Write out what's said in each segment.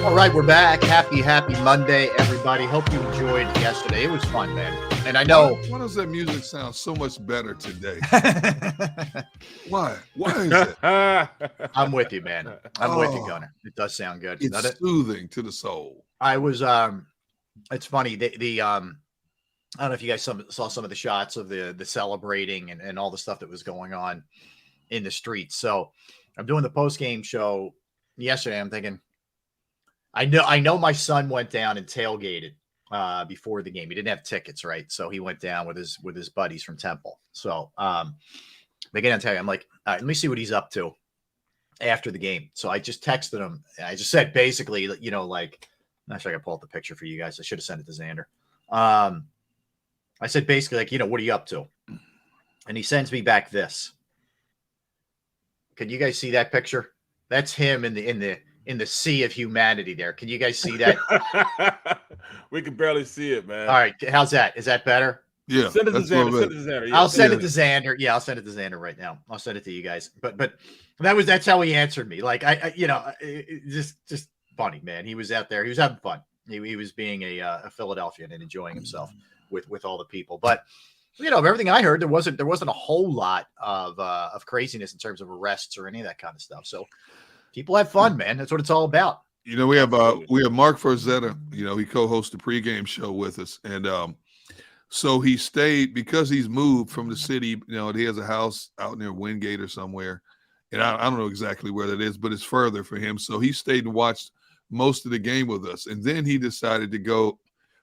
All right, we're back. Happy Monday, everybody. Hope you enjoyed yesterday. It was fun, man. And I know. Why does that music sound so much better today? Why? Why is it? I'm with you, man. I'm with you, Gunner. It does sound good. It's soothing to the soul. I was. It's funny. The I don't know if you guys saw some of the shots of the celebrating and all the stuff that was going on in the streets. So I'm doing the post game show yesterday. I'm thinking. I know my son went down and tailgated before the game. He didn't have tickets, right? So he went down with his buddies from Temple. So they get on tailgate. I'm like, all right, let me see what he's up to after the game. So I just texted him. And I just said basically, like, I'm not sure I can pull up the picture for you guys. I should have sent it to Xander. I said basically, like, what are you up to? And he sends me back this. Can you guys see that picture? That's him in the sea of humanity there. Can you guys see that? We can barely see it, man. All right. How's that? Is that better? Yeah. Send it to Xander. I'll send it to Xander. Yeah, I'll send it to Xander right now. I'll send it to you guys. But that's how he answered me. Like, just funny, man. He was out there. He was having fun. He was being a Philadelphian and enjoying himself with all the people. But everything I heard, there wasn't a whole lot of craziness in terms of arrests or any of that kind of stuff. So people have fun, man. That's what it's all about. We have Mark Forzetta. He co-hosts the pregame show with us, and so he stayed because he's moved from the city. He has a house out near Wingate or somewhere, and I don't know exactly where that is, but it's further for him. So he stayed and watched most of the game with us, and then he decided to go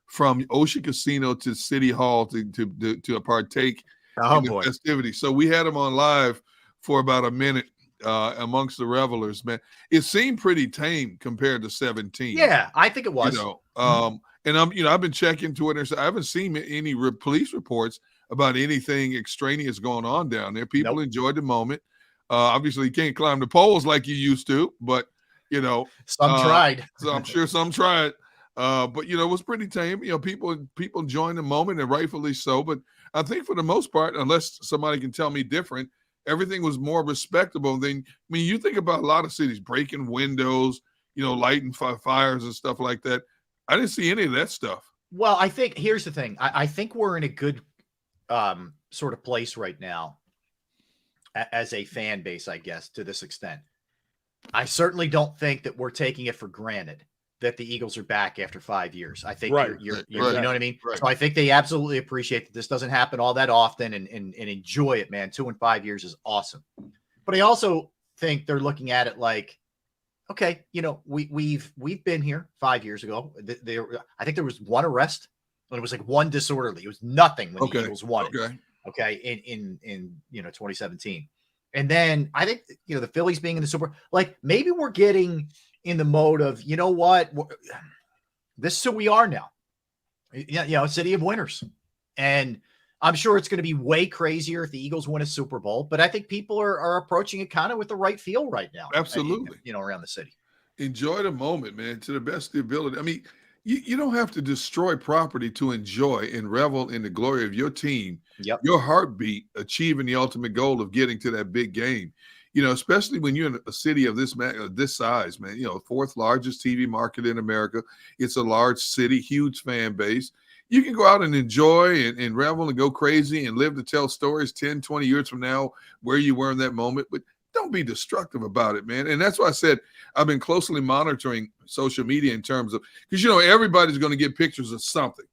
from Ocean Casino to City Hall to partake in the festivities. So we had him on live for about a minute. Amongst the revelers, man, it seemed pretty tame compared to 17. Yeah, I think it was. And I've been checking Twitter. So I haven't seen any police reports about anything extraneous going on down there. People enjoyed the moment. Obviously, you can't climb the poles like you used to, but some tried. So I'm sure some tried. But it was pretty tame. People enjoying the moment, and rightfully so. But I think for the most part, unless somebody can tell me different, everything was more respectable than, you think about a lot of cities breaking windows, lighting fires and stuff like that. I didn't see any of that stuff. Well, I think here's the thing. I think we're in a good sort of place right now as a fan base, I guess, to this extent. I certainly don't think that we're taking it for granted that the Eagles are back after 5 years. I think you're you know what I mean? Right. So I think they absolutely appreciate that this doesn't happen all that often and enjoy it, man. 2 and 5 years is awesome. But I also think they're looking at it like, okay, we've been here 5 years ago. I think there was one arrest and it was like one disorderly. It was nothing when the Eagles won it. Okay. In 2017. And then I think, the Phillies being in the Super, like maybe we're getting in the mode of, this is who we are now. City of winners. And I'm sure it's going to be way crazier if the Eagles win a Super Bowl, but I think people are approaching it kind of with the right feel right now. Absolutely. Around the city. Enjoy the moment, man, to the best of the ability. I mean, you don't have to destroy property to enjoy and revel in the glory of your team, your heartbeat, achieving the ultimate goal of getting to that big game. Especially when you're in a city of this size, man, fourth largest TV market in America. It's a large city, huge fan base. You can go out and enjoy and revel and go crazy and live to tell stories 10, 20 years from now where you were in that moment. But don't be destructive about it, man. And that's why I said I've been closely monitoring social media in terms of, because, everybody's going to get pictures of something,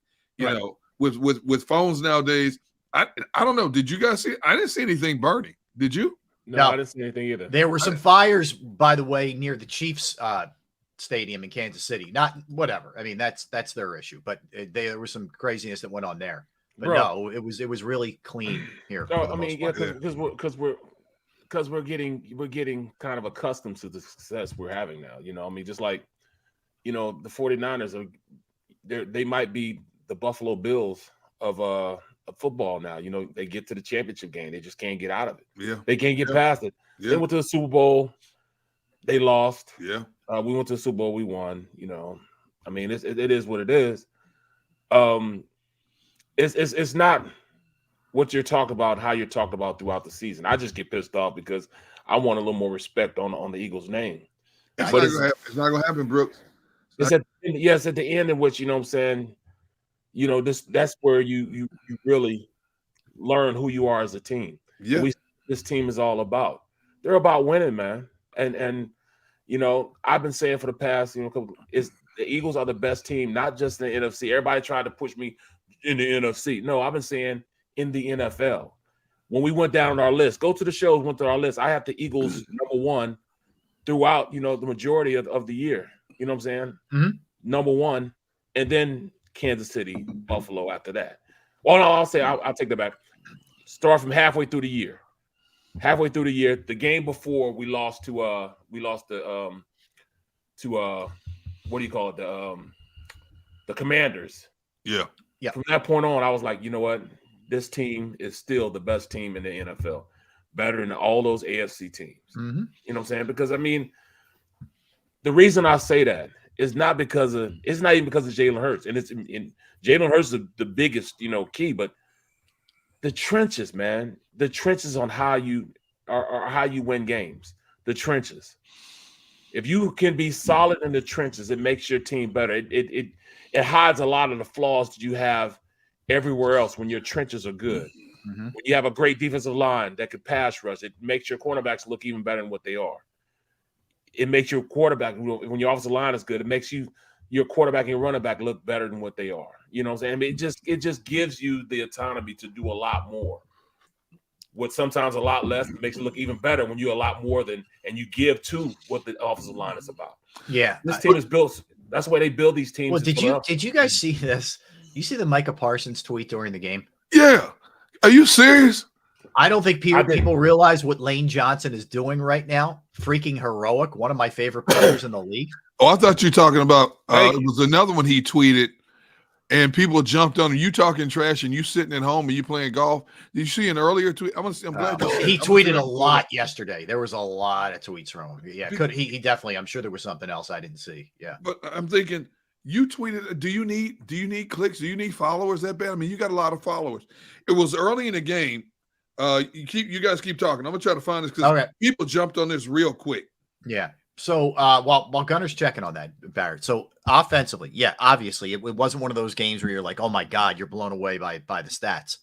with phones nowadays. I don't know. Did you guys see it? I didn't see anything burning. Did you? No, I didn't see anything either. There were some fires, by the way, near the Chiefs stadium in Kansas City. Not whatever. I mean, that's their issue. But there was some craziness that went on there. But no, it was really clean here. No, I mean, because we're getting kind of accustomed to the success we're having now. Just like, the 49ers they might be the Buffalo Bills of football now. They get to the championship game, they just can't get out of it. Yeah, they can't get past it. They went to the Super Bowl, they lost. Yeah, we went to the Super Bowl, we won. I mean, it is what it is. It's not what you're talking about, how you're talking about throughout the season. I just get pissed off because I want a little more respect on the Eagles' name. It's not going to happen, Brooks. It's at the end in which, you know what I'm saying, that's where you really learn who you are as a team. Yeah. This team is all about. They're about winning, man. And I've been saying for the past, is the Eagles are the best team, not just in the NFC. Everybody tried to push me in the NFC. No, I've been saying in the NFL. When we went down on our list, go to the shows, went to our list. I have the Eagles number one throughout, the majority of the year. You know what I'm saying? Mm-hmm. Number one, and then Kansas City, Buffalo after that. Well, no, I'll take that back. Start from halfway through the year. Halfway through the year, the game before we lost to what do you call it? The Commanders. Yeah. Yeah. From that point on, I was like, you know what? This team is still the best team in the NFL, better than all those AFC teams. Mm-hmm. You know what I'm saying? Because the reason I say that is not even because of Jalen Hurts, and Jalen Hurts is the biggest, key, but the trenches, man, the trenches on how you win games, the trenches. If you can be solid in the trenches, it makes your team better. It hides a lot of the flaws that you have everywhere else when your trenches are good. Mm-hmm. When you have a great defensive line that could pass rush, it makes your cornerbacks look even better than what they are. It makes your quarterback, when your offensive line is good, it makes your quarterback and your running back look better than what they are. You know what I'm saying? I mean, it just gives you the autonomy to do a lot more. With sometimes a lot less, it makes it look even better when you a lot more and you give to what the offensive line is about. Yeah. This team is built. That's the way they build these teams. Well, did you guys see this? You see the Micah Parsons tweet during the game? Yeah. Are you serious? I don't think people realize what Lane Johnson is doing right now. Freaking heroic. One of my favorite players in the league. Oh, I thought you were talking about it was another one he tweeted, and people jumped on him. You talking trash, and you sitting at home, and you playing golf. Did you see an earlier tweet? I'm glad he tweeted a lot yesterday. There was a lot of tweets from him. Yeah, he definitely. I'm sure there was something else I didn't see. Yeah, but I'm thinking you tweeted. Do you need clicks? Do you need followers that bad? I mean, you got a lot of followers. It was early in the game. You guys keep talking. I'm gonna try to find this because people jumped on this real quick. Yeah. So while Gunner's checking on that, Barrett. So offensively, yeah, obviously it wasn't one of those games where you're like, oh my God, you're blown away by the stats.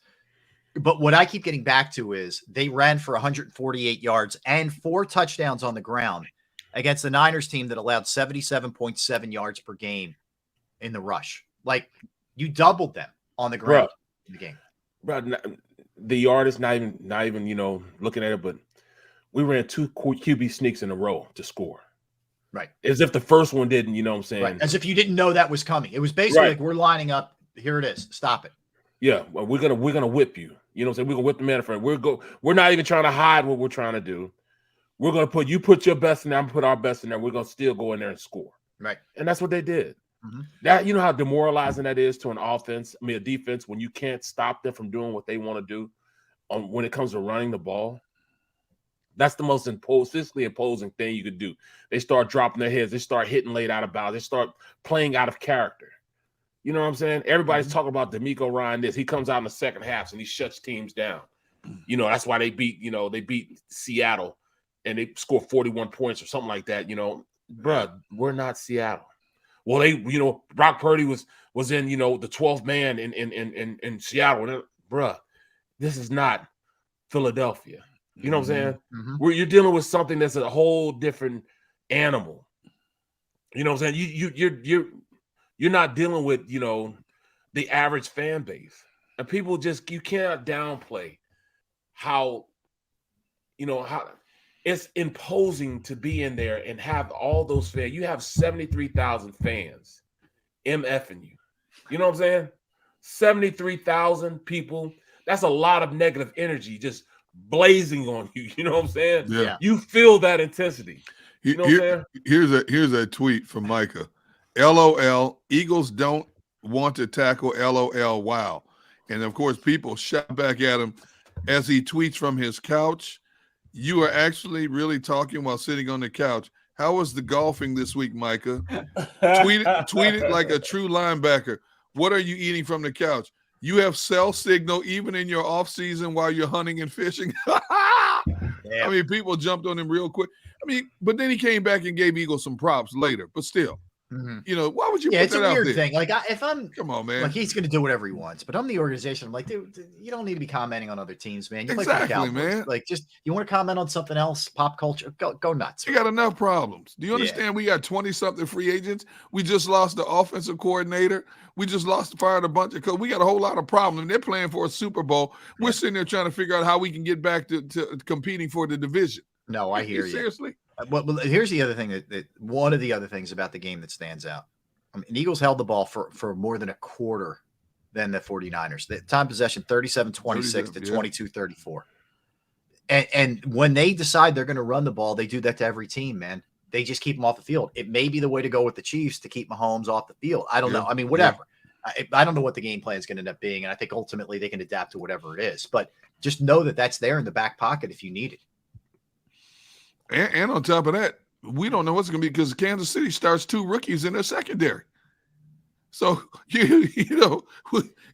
But what I keep getting back to is they ran for 148 yards and 4 touchdowns on the ground against the Niners team that allowed 77.7 yards per game in the rush. Like you doubled them on the ground in the game. Bro, the yard is not even looking at it, but we ran 2 QB sneaks in a row to score. Right. As if the first one didn't, you know what I'm saying? Right. As if you didn't know that was coming. It was basically like we're lining up. Here it is. Stop it. Yeah. Well, we're gonna whip you. You know what I'm saying? We're gonna whip the man in front. We're not even trying to hide what we're trying to do. We're gonna put your best in there, I'm gonna put our best in there. We're gonna still go in there and score. Right. And that's what they did. Mm-hmm. That how demoralizing that is to a defense when you can't stop them from doing what they want to do when it comes to running the ball. That's the most physically imposing thing you could do. They start dropping their heads. They start hitting late out of bounds. They start playing out of character. You know what I'm saying? Everybody's talking about D'Amico Ryan this. He comes out in the second half and he shuts teams down. That's why they beat Seattle and they score 41 points or something like that. Bruh, we're not Seattle. Well, Brock Purdy was in, the 12th man in Seattle. Bruh, this is not Philadelphia. You know what I'm saying? Mm-hmm. Where you're dealing with something that's a whole different animal. You know what I'm saying? You're not dealing with, the average fan base. And people you cannot downplay how it's imposing to be in there and have all those fans. You have 73,000 fans MFing you. You know what I'm saying? 73,000 people. That's a lot of negative energy just blazing on you. You know what I'm saying? Yeah. You feel that intensity. You know what I'm saying? Here's a tweet from Micah. LOL, Eagles don't want to tackle LOL. Wow. And of course, people shout back at him as he tweets from his couch. You are actually really talking while sitting on the couch. How was the golfing this week, Micah? Tweet it like a true linebacker. What are you eating from the couch? You have cell signal even in your off season while you're hunting and fishing. I mean, people jumped on him real quick. I mean, but then he came back and gave Eagles some props later. But still, You know, why would you Yeah, put it's that a out weird there? thing. Like, if I'm, Come on, man. like, he's going to do whatever he wants, but I'm the organization. I'm like, dude, you don't need to be commenting on other teams, man. You play for the Exactly, Cowboys. man. Like, just, you want to comment on something else, pop culture, go nuts. You got enough problems. Do you understand? Yeah. We got 20-something free agents. We just lost the offensive coordinator. We just fired a bunch of coaches. We got a whole lot of problems. They're playing for a Super Bowl. We're sitting there trying to figure out how we can get back to competing for the division. No, I hear you. Seriously? Well, here's the other thing that one of the other things about the game that stands out. I mean, the Eagles held the ball for more than a quarter than the 49ers. The time possession 37-26 to 22-34. And when they decide they're going to run the ball, they do that to every team, man. They just keep them off the field. It may be the way to go with the Chiefs to keep Mahomes off the field. I don't know. I mean, whatever. I don't know what the game plan is going to end up being, and I think ultimately they can adapt to whatever it is. But just know that that's there in the back pocket if you need it. And on top of that, we don't know what's going to be because Kansas City starts 2 rookies in their secondary. So, you know,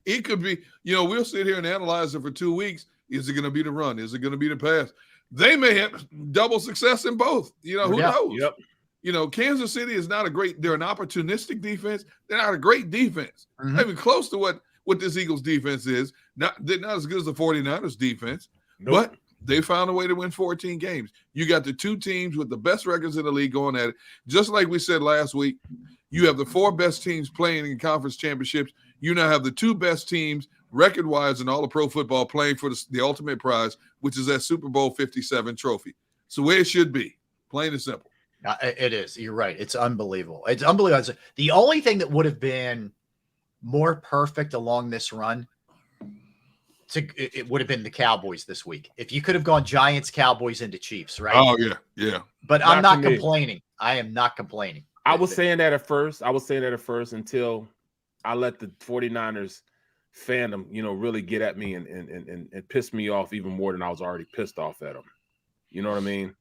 it could be, you know, we'll sit here and analyze it for 2 weeks. Is it going to be the run? Is it going to be the pass? They may have double success in both. You know, who knows? Yep. You know, Kansas City is not they're an opportunistic defense. They're not a great defense. Not even close to what this Eagles defense is. They're not as good as the 49ers defense. But they found a way to win 14 games. You got the 2 teams with the best records in the league going at it. Just like we said last week, you have the 4 best teams playing in conference championships. You now have the 2 best teams record-wise in all of pro football playing for the ultimate prize, which is that Super Bowl 57 trophy. It's the way it should be, plain and simple. It is. You're right. It's unbelievable. It's unbelievable. The only thing that would have been more perfect along this run it would have been the Cowboys this week. If you could have gone Giants, Cowboys into Chiefs, right? Oh, yeah. But I'm not complaining. I am not complaining. I was saying that at first. Until I let the 49ers fandom, you know, really get at me and piss me off even more than I was already pissed off at them. You know what I mean?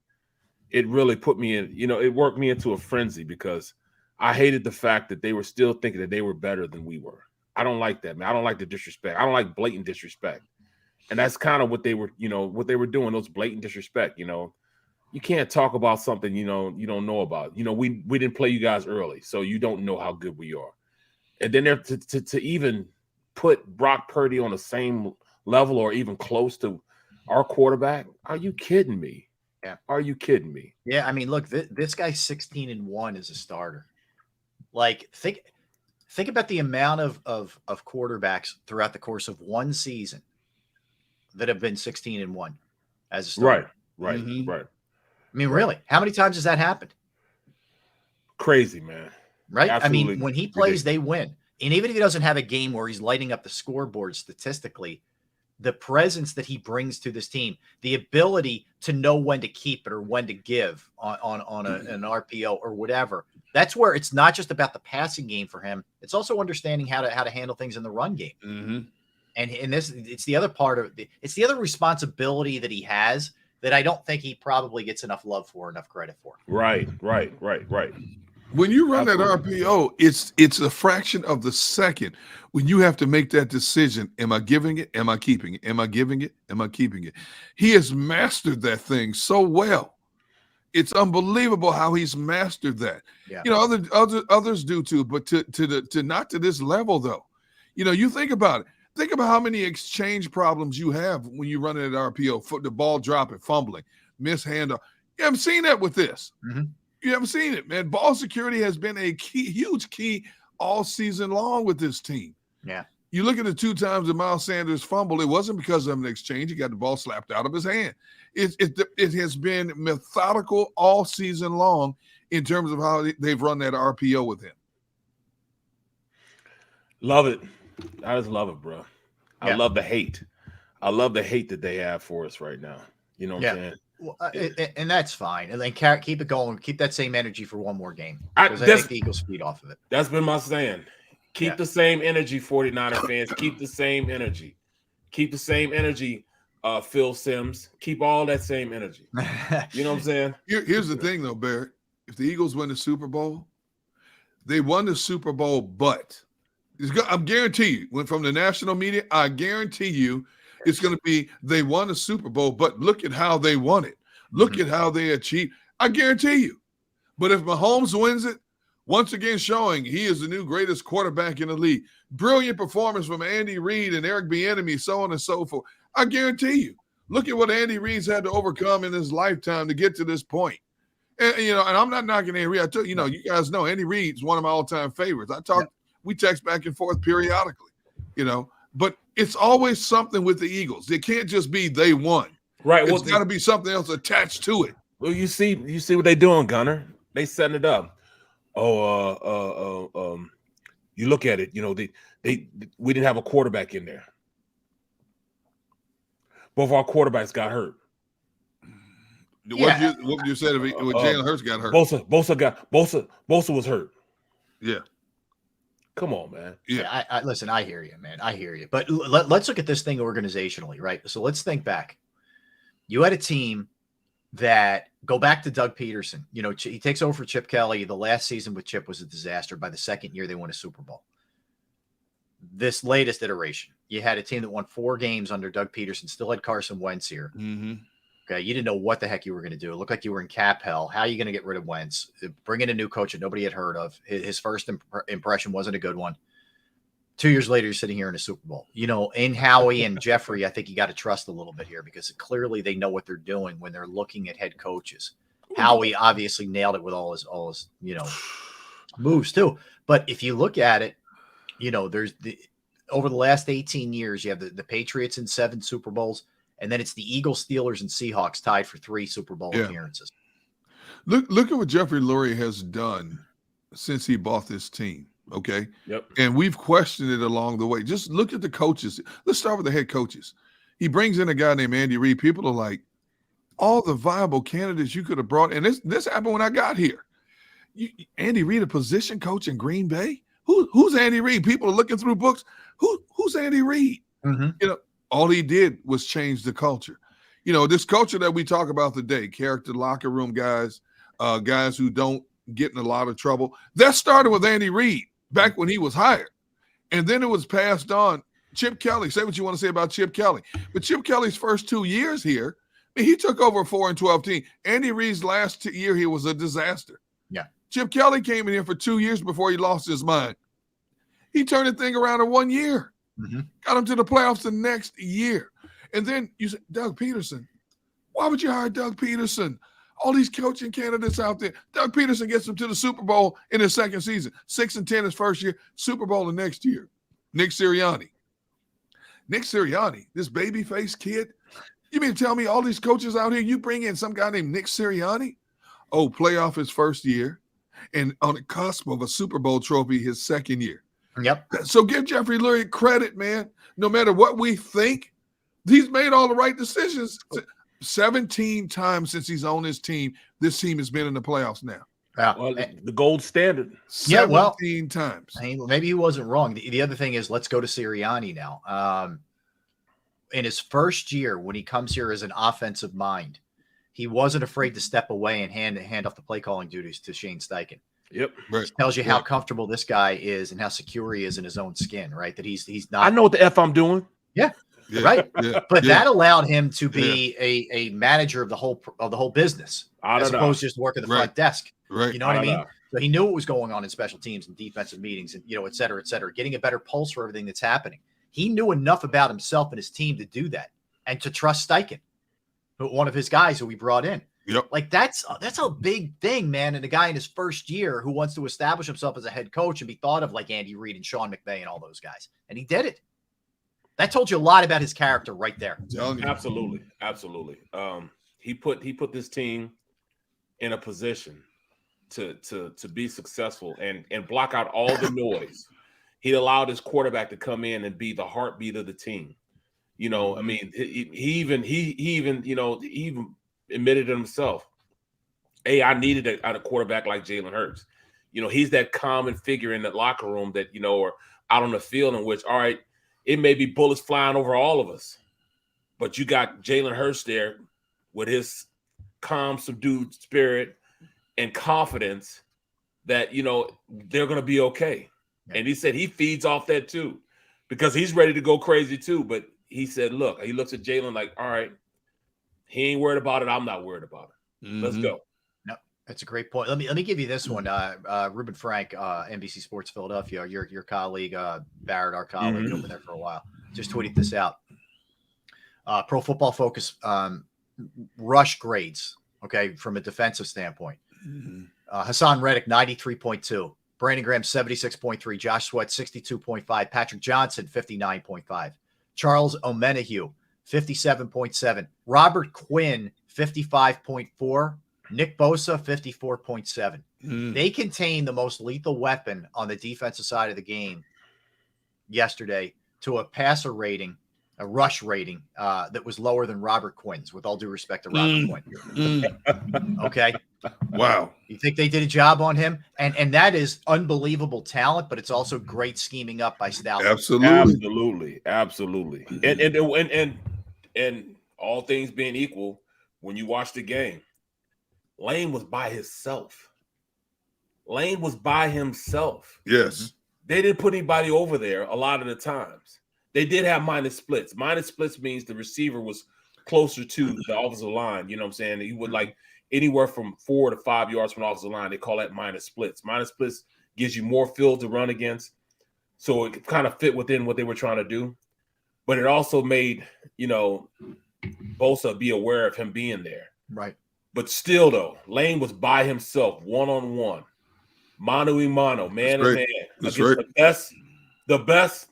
It really put me in, you know, it worked me into a frenzy because I hated the fact that they were still thinking that they were better than we were. I don't like that, man. I don't like the disrespect. I don't like blatant disrespect. And that's kind of what they were, you know, what they were doing, those blatant disrespect, you know. You can't talk about something, you know, you don't know about. You know, we didn't play you guys early, so you don't know how good we are. And then to even put Brock Purdy on the same level or even close to our quarterback, are you kidding me? Yeah. Are you kidding me? Yeah, I mean, look, this guy's 16-1 as a starter. Like, think about the amount of quarterbacks throughout the course of one season that have been 16-1 as a starter. Right. I mean, really, how many times has that happened? Crazy, man. Right? Absolutely. I mean, when he plays, they win. And even if he doesn't have a game where he's lighting up the scoreboard statistically, the presence that he brings to this team, the ability to know when to keep it or when to give on an RPO or whatever, that's where it's not just about the passing game for him. It's also understanding how to handle things in the run game. Mm-hmm. And this, it's the other part of it's the other responsibility that he has that I don't think he probably gets enough love for, enough credit for. Right. When you run that RPO, it's a fraction of the second when you have to make that decision. Am I giving it? Am I keeping it? Am I giving it? Am I keeping it? He has mastered that thing so well. It's unbelievable how he's mastered that. Yeah. You know, others do too, but to not to this level though. You know, you think about it. Think about how many exchange problems you have when you run at RPO, for the ball dropping, fumbling, mishandle. You haven't seen that with this. Mm-hmm. You haven't seen it, man. Ball security has been a huge key all season long with this team. Yeah. You look at the 2 times that Miles Sanders fumbled, it wasn't because of an exchange. He got the ball slapped out of his hand. It has been methodical all season long in terms of how they've run that RPO with him. Love it. I just love it, bro. I love the hate. I love the hate that they have for us right now. You know what I'm saying? Well, and that's fine. And then keep it going. Keep that same energy for one more game. Because I think the Eagles feed off of it. That's been my saying. Keep the same energy, 49er fans. Keep the same energy. Keep the same energy, Phil Simms. Keep all that same energy. You know what I'm saying? Here's the thing, though, Barrett. If the Eagles win the Super Bowl, they won the Super Bowl, but I'm guarantee you, from the national media, I guarantee you it's going to be they won the Super Bowl, but look at how they won it. Look at how they achieved. I guarantee you. But if Mahomes wins it, Once again showing he is the new greatest quarterback in the league. Brilliant performance from Andy Reid and Eric Bieniemy, so on and so forth. I guarantee you, look at what Andy Reid's had to overcome in his lifetime to get to this point. And I'm not knocking Andy Reid. You guys know Andy Reid's one of my all-time favorites. We text back and forth periodically, but it's always something with the Eagles. It can't just be they won. Right. It's got to be something else attached to it. Well, you see what they're doing, Gunner. They setting it up. You look at it, we didn't have a quarterback in there. Both our quarterbacks got hurt. What you said when Jalen Hurts got hurt? Bosa was hurt. Yeah. Come on, man. Yeah. Listen, I hear you, man. I hear you. But let's look at this thing organizationally, right? So let's think back. You had a team that go back to Doug Peterson. He takes over for Chip Kelly. The last season with Chip was a disaster. By the second year, they won a Super Bowl. This latest iteration, you had a team that won 4 games under Doug Peterson, still had Carson Wentz here. Mm-hmm. Okay, you didn't know what the heck you were going to do. It looked like you were in cap hell. How are you going to get rid of Wentz? Bring in a new coach that nobody had heard of. His first impression wasn't a good one. 2 years later, you're sitting here in a Super Bowl. In Howie and Jeffrey, I think you got to trust a little bit here because clearly they know what they're doing when they're looking at head coaches. Howie obviously nailed it with all his moves too. But if you look at it, there's over the last 18 years, you have the Patriots in 7 Super Bowls, and then it's the Eagles, Steelers, and Seahawks tied for 3 Super Bowl appearances. Look at what Jeffrey Lurie has done since he bought this team. Okay. Yep. And we've questioned it along the way. Just look at the coaches. Let's start with the head coaches. He brings in a guy named Andy Reid. People are like, all the viable candidates you could have brought. And this happened when I got here. Andy Reid, a position coach in Green Bay? Who's Andy Reid? People are looking through books. Who's Andy Reid? Mm-hmm. All he did was change the culture. This culture that we talk about today, character, locker room guys, guys who don't get in a lot of trouble. That started with Andy Reid back when he was hired. And then it was passed on. Chip Kelly, say what you want to say about Chip Kelly. But Chip Kelly's first 2 years here, he took over a 4-12 team. Andy Reid's last year here was a disaster. Yeah. Chip Kelly came in here for 2 years before he lost his mind. He turned the thing around in 1 year. Mm-hmm. Got him to the playoffs the next year. And then you said, Doug Peterson. Why would you hire Doug Peterson? All these coaching candidates out there. Doug Peterson gets them to the Super Bowl in his second season. 6-10 his first year. Super Bowl the next year. Nick Sirianni, this baby-faced kid. You mean to tell me all these coaches out here, you bring in some guy named Nick Sirianni? Oh, playoff his first year and on the cusp of a Super Bowl trophy his second year. Yep. So give Jeffrey Lurie credit, man. No matter what we think, he's made all the right decisions. 17 times since he's on his team, this team has been in the playoffs now. Yeah. Well, the gold standard. 17 times. Maybe he wasn't wrong. The other thing is, let's go to Sirianni now. In his first year, when he comes here as an offensive mind, he wasn't afraid to step away and hand off the play calling duties to Shane Steichen. Yep. Right. It tells you how comfortable this guy is and how secure he is in his own skin, right? That he's not. I know what the F I'm doing. Yeah. Yeah, right. Yeah, but that allowed him to be a manager of the whole business, as opposed to just working the front desk. Right. You know what I mean? So he knew what was going on in special teams and defensive meetings and, et cetera, getting a better pulse for everything that's happening. He knew enough about himself and his team to do that and to trust Steichen, one of his guys who he brought in. Yep. Like that's a big thing, man. And a guy in his first year who wants to establish himself as a head coach and be thought of like Andy Reid and Sean McVay and all those guys. And he did it. That told you a lot about his character right there. Absolutely. Absolutely. He put this team in a position to be successful and block out all the noise. He allowed his quarterback to come in and be the heartbeat of the team. I mean, he even admitted it himself. Hey, I needed a quarterback like Jalen Hurts. He's that common figure in the locker room that, or out on the field in which, all right, it may be bullets flying over all of us, but you got Jalen Hurts there with his calm, subdued spirit and confidence that, they're going to be okay. Yeah. And he said he feeds off that too, because he's ready to go crazy too. But he said, look, he looks at Jalen like, all right, he ain't worried about it. I'm not worried about it. Mm-hmm. Let's go. No. That's a great point. Let me give you this one. Ruben Frank, NBC Sports Philadelphia, your colleague, Barrett, our colleague over there for a while, just tweeted this out. Pro Football Focus rush grades, okay, from a defensive standpoint. Hassan Reddick, 93.2. Brandon Graham, 76.3. Josh Sweat, 62.5. Patrick Johnson, 59.5. Charles Omenihu, 57.7. Robert Quinn, 55.4. Nick Bosa, 54.7. They contain the most lethal weapon on the defensive side of the game yesterday to a passer rating, a rush rating that was lower than Robert Quinn's, with all due respect to Robert Quinn. Okay. Wow. You think they did a job on him? And that is unbelievable talent, but it's also great scheming up by Staley. Absolutely. Absolutely. And all things being equal, when you watch the game, Lane was by himself. Yes. They didn't put anybody over there a lot of the times. They did have minus splits. Minus splits means the receiver was closer to the offensive line. You know what I'm saying? He would like anywhere from 4 to 5 yards from the offensive line. They call that minus splits. Minus splits gives you more field to run against. So it kind of fit within what they were trying to do. But it also made, Bosa be aware of him being there. Right. But still, though, Lane was by himself, one-on-one, mano-a-mano, man to man. That's right. The best,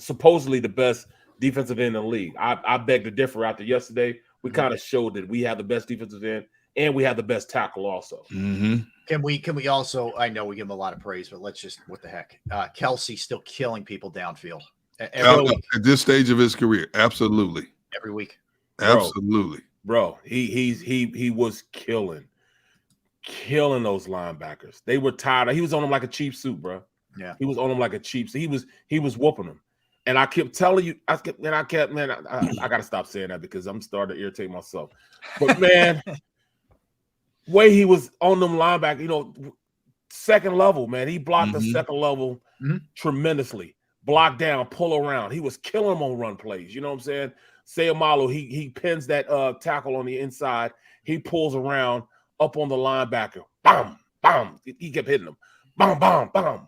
supposedly the best defensive end in the league. I beg to differ after yesterday. We kind of showed that we have the best defensive end and we have the best tackle also. Can we also, I know we give him a lot of praise, but let's just, what the heck? Kelce still killing people downfield. Every week. At this stage of his career, absolutely. Every week. Absolutely. Bro, he was killing those linebackers. They were tired. He was on them like a cheap suit, bro. Yeah, he was on them like a cheap suit. He was whooping them, and I kept telling you, I got to stop saying that because I'm starting to irritate myself. But man, way he was on them linebackers, second level, man. He blocked the second level tremendously. Block down, pull around. He was killing them on run plays. You know what I'm saying? Sayamalu, he pins that tackle on the inside. He pulls around up on the linebacker. Bam, bam. He kept hitting him. Bam, bam, bam.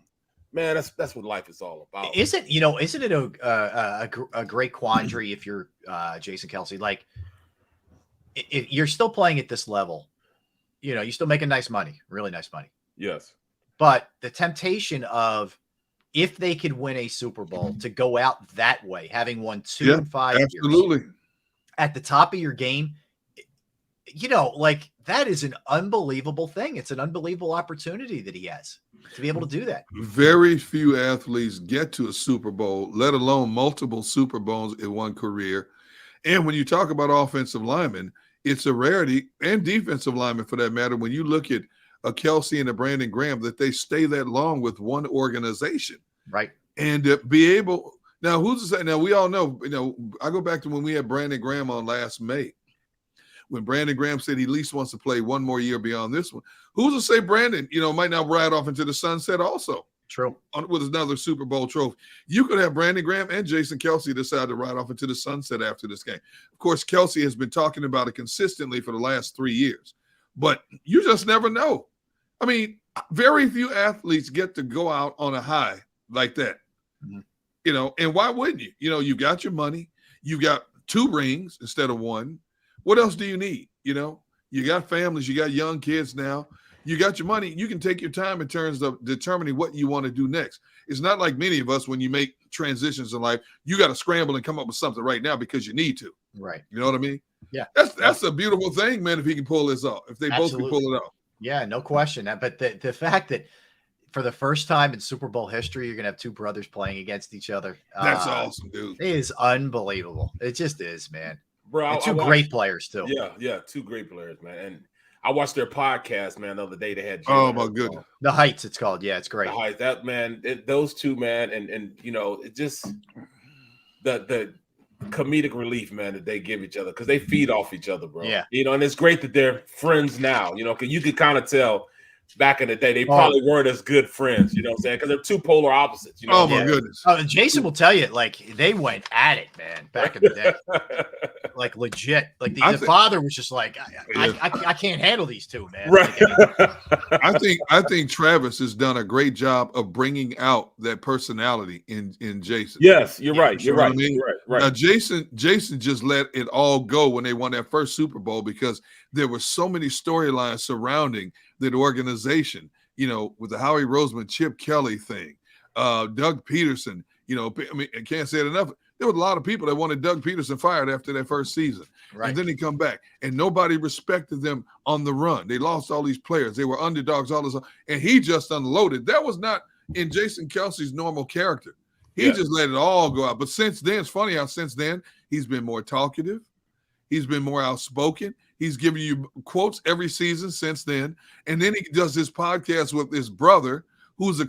Man, that's what life is all about. Isn't it a great quandary if you're Jason Kelce? Like, if you're still playing at this level, you're still making nice money, really nice money. Yes. But the temptation of, if they could win a Super Bowl, to go out that way, having won 2 in 5 years at the top of your game, that is an unbelievable thing. It's an unbelievable opportunity that he has to be able to do that. Very few athletes get to a Super Bowl, let alone multiple Super Bowls in one career. And when you talk about offensive linemen, it's a rarity, and defensive linemen for that matter, when you look at a Kelce and a Brandon Graham, that they stay that long with one organization. Right. And be able, now who's to say, now we all know, I go back to when we had Brandon Graham on last May, when Brandon Graham said he at least wants to play one more year beyond this one. Who's to say Brandon, might not ride off into the sunset also? True. With another Super Bowl trophy. You could have Brandon Graham and Jason Kelce decide to ride off into the sunset after this game. Of course, Kelce has been talking about it consistently for the last 3 years, but you just never know. I mean, very few athletes get to go out on a high like that, and why wouldn't you? You got your money, you got 2 rings instead of 1. What else do you need? You got families, you got young kids now, you got your money. You can take your time in terms of determining what you want to do next. It's not like many of us, when you make transitions in life, you got to scramble and come up with something right now because you need to. Right. You know what I mean? Yeah. That's a beautiful thing, man, if he can pull this off, if they both can pull it off. Yeah, no question. But the fact that for the first time in Super Bowl history, you're going to have 2 brothers playing against each other. That's awesome, dude. It is unbelievable. It just is, man. Bro, and 2 great players, too. Yeah, 2 great players, man. And I watched their podcast, man, the other day. They had my goodness. The Heights, it's called. Yeah, it's great. The Heights. That, man, those 2, man, and it just the comedic relief, man, that they give each other, because they feed off each other, bro. Yeah. And it's great that they're friends now, because you could kind of tell back in the day, they probably weren't as good friends, you know what I'm saying? Because they're two polar opposites, you know. Oh my goodness. Jason will tell you, like, they went at it, man, back in the day. Like, legit. Like, the father was just like, I can't handle these two, man. Right. I think Travis has done a great job of bringing out that personality in Jason. Yes, you're right. You're right. I mean? Right. Now, Jason just let it all go when they won that first Super Bowl because there were so many storylines surrounding that organization, you know, with the Howie Roseman, Chip Kelly thing, Doug Peterson, you know, I mean, I can't say it enough. There was a lot of people that wanted Doug Peterson fired after that first season. Right. And then he come back and nobody respected them on the run. They lost all these players. They were underdogs, all this. And he just unloaded. That was not in Jason Kelce's normal character. He just let it all go out. But since then, it's funny how since then he's been more talkative. He's been more outspoken. He's giving you quotes every season since then. And then he does his podcast with his brother, who's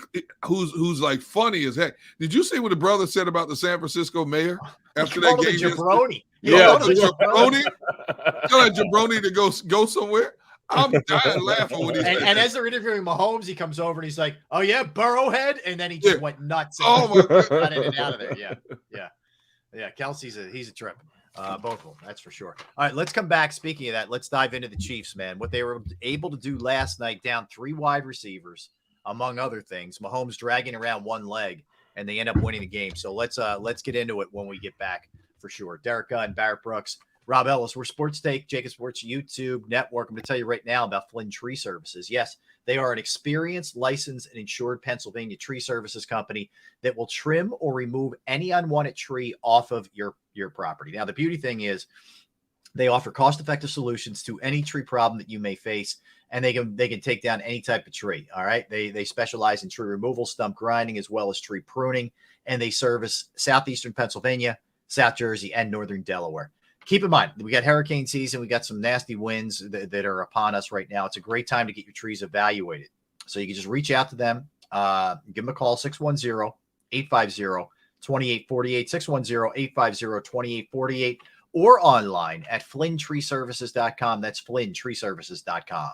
like funny as heck. Did you see what the brother said about the San Francisco mayor after that game? Jabroni. Jabroni. Tell that Jabroni to go somewhere. I'm dying laughing when he said and as they're interviewing Mahomes, he comes over and he's like, "Oh yeah, Burrowhead," and then he just went nuts. Oh my God. Got in and out of there. Yeah. Kelce's he's a trip. Both of them, that's for sure. All right, let's come back. Speaking of that, let's dive into the Chiefs, man. What they were able to do last night, down 3 wide receivers, among other things. Mahomes dragging around one leg, and they end up winning the game. So let's get into it when we get back for sure. Derek Gunn, Barrett Brooks, Rob Ellis. We're Sports Take, JAKIB Sports YouTube Network. I'm going to tell you right now about Flynn Tree Services. Yes, they are an experienced, licensed, and insured Pennsylvania tree services company that will trim or remove any unwanted tree off of your property. Now, the beauty thing is they offer cost-effective solutions to any tree problem that you may face, and they can take down any type of tree. All right. They specialize in tree removal, stump grinding, as well as tree pruning, and they service southeastern Pennsylvania, South Jersey, and northern Delaware. Keep in mind, we got hurricane season. We got some nasty winds that are upon us right now. It's a great time to get your trees evaluated. So you can just reach out to them. Give them a call, 610-850-2848, 610-850-2848, or online at FlynnTreeServices.com. That's FlynnTreeServices.com.